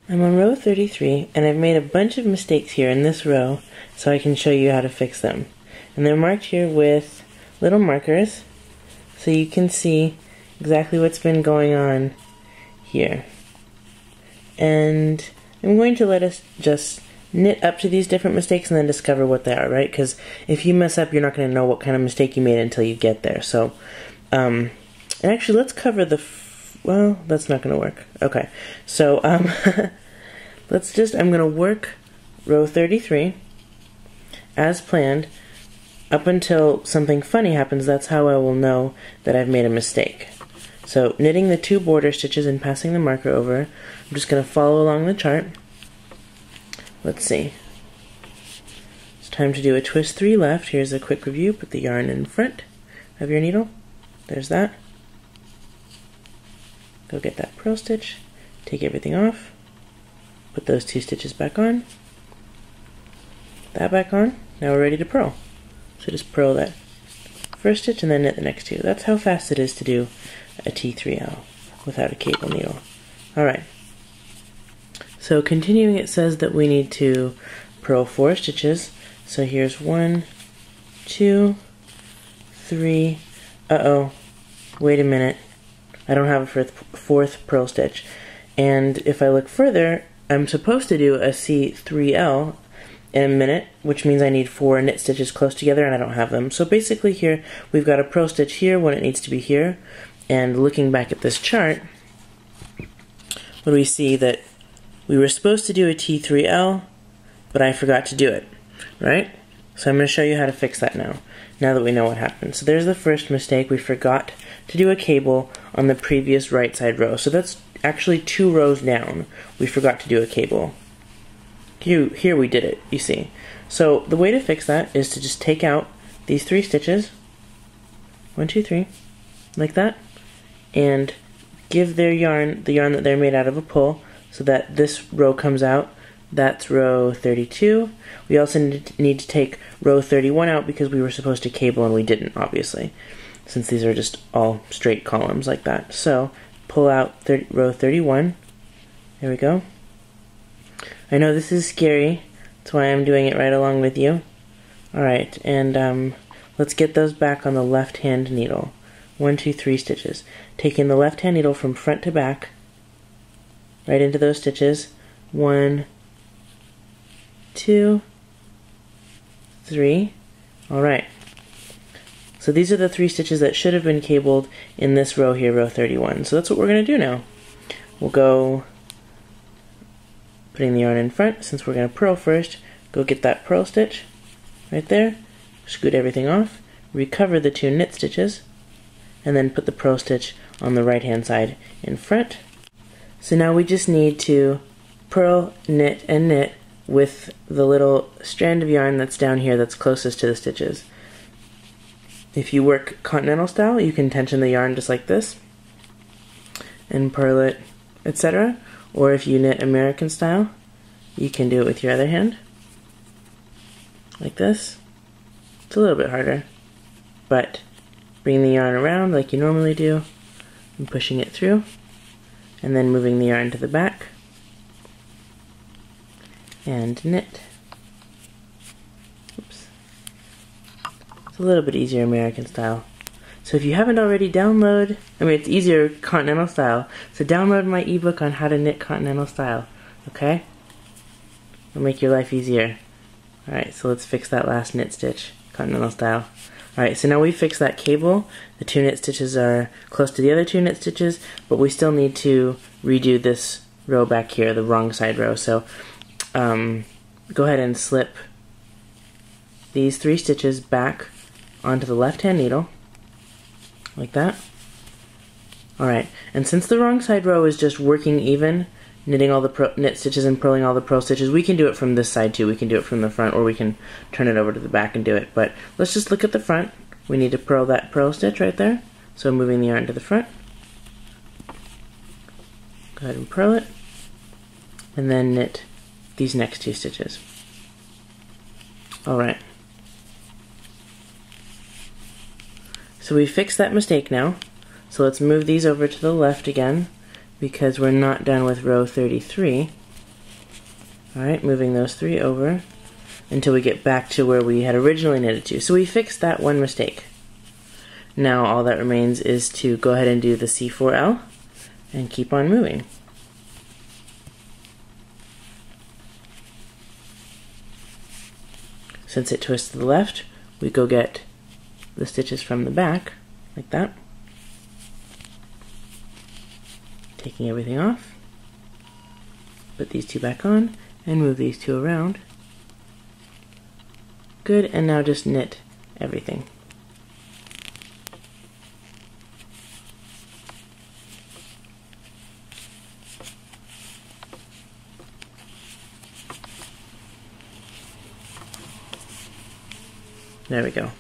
I'm on row 33, and I've made a bunch of mistakes here in this row, so I can show you how to fix them. And they're marked here with little markers, so you can see exactly what's been going on here. And I'm going to let us just knit up to these different mistakes and then discover what they are, right? Because if you mess up, you're not going to know what kind of mistake you made until you get there. So, and actually, let's cover the, well, that's not going to work. Okay, so let's just, I'm going to work row 33 as planned up until something funny happens. That's how I will know that I've made a mistake. So, knitting the 2 border stitches and passing the marker over, I'm just going to follow along the chart. Let's see. It's time to do a twist 3 left. Here's a quick review. Put the yarn in front of your needle. There's that. Go get that purl stitch. Take everything off. Put those 2 stitches back on. Put that back on. Now we're ready to purl. So just purl that first stitch and then knit the next 2. That's how fast it is to do a T3L without a cable needle. Alright. So continuing, it says that we need to purl 4 stitches. So here's 1, 2, 3. Uh-oh. Wait a minute. I don't have a fourth purl stitch. And if I look further, I'm supposed to do a C3L in a minute, which means I need 4 knit stitches close together, and I don't have them. So basically here, we've got a purl stitch here when it needs to be here. And looking back at this chart, what do we see? That we were supposed to do a T3L, but I forgot to do it, right? So I'm going to show you how to fix that now that we know what happened. So there's the first mistake. We forgot to do a cable on the previous right side row. So that's actually 2 rows down. We forgot to do a cable. Here we did it, you see. So the way to fix that is to just take out these 3 stitches, 1, 2, 3, like that, and give their yarn, the yarn that they're made out of, a pull, so that this row comes out. That's row 32. We also need to take row 31 out because we were supposed to cable and we didn't, obviously, since these are just all straight columns like that. So pull out row 31. There we go. I know this is scary, that's why I'm doing it right along with you. Alright, and let's get those back on the left hand needle. 1, 2, 3 stitches. Taking the left hand needle from front to back, right into those stitches. 1, 2, 3. Alright. So these are the 3 stitches that should have been cabled in this row here, row 31. So that's what we're going to do now. We'll go, putting the yarn in front, since we're going to purl first, go get that purl stitch right there, scoot everything off, recover the 2 knit stitches, and then put the purl stitch on the right hand side in front. So now we just need to purl, knit, and knit with the little strand of yarn that's down here that's closest to the stitches. If you work continental style, you can tension the yarn just like this and purl it, etc. Or if you knit American style, you can do it with your other hand, like this. It's a little bit harder, but bring the yarn around like you normally do and pushing it through, and then moving the yarn to the back and knit. Oops. It's a little bit easier American style. So if you haven't already, it's easier continental style, so download my ebook on how to knit continental style, okay? It'll make your life easier. Alright, so let's fix that last knit stitch, continental style. Alright, so now we fixed that cable. The 2 knit stitches are close to the other 2 knit stitches, but we still need to redo this row back here, the wrong side row. So go ahead and slip these 3 stitches back onto the left hand needle, like that. Alright, and since the wrong side row is just working even, knitting all the knit stitches and purling all the purl stitches, we can do it from this side too. We can do it from the front, or we can turn it over to the back and do it. But let's just look at the front. We need to purl that purl stitch right there. So moving the yarn to the front. Go ahead and purl it. And then knit these next 2 stitches. Alright. So we fixed that mistake now. So let's move these over to the left again, because we're not done with row 33. Alright, moving those 3 over until we get back to where we had originally knitted to. So we fixed that one mistake. Now all that remains is to go ahead and do the C4L and keep on moving. Since it twists to the left, we go get the stitches from the back, like that. Taking everything off, put these 2 back on, and move these 2 around. Good, and now just knit everything. There we go.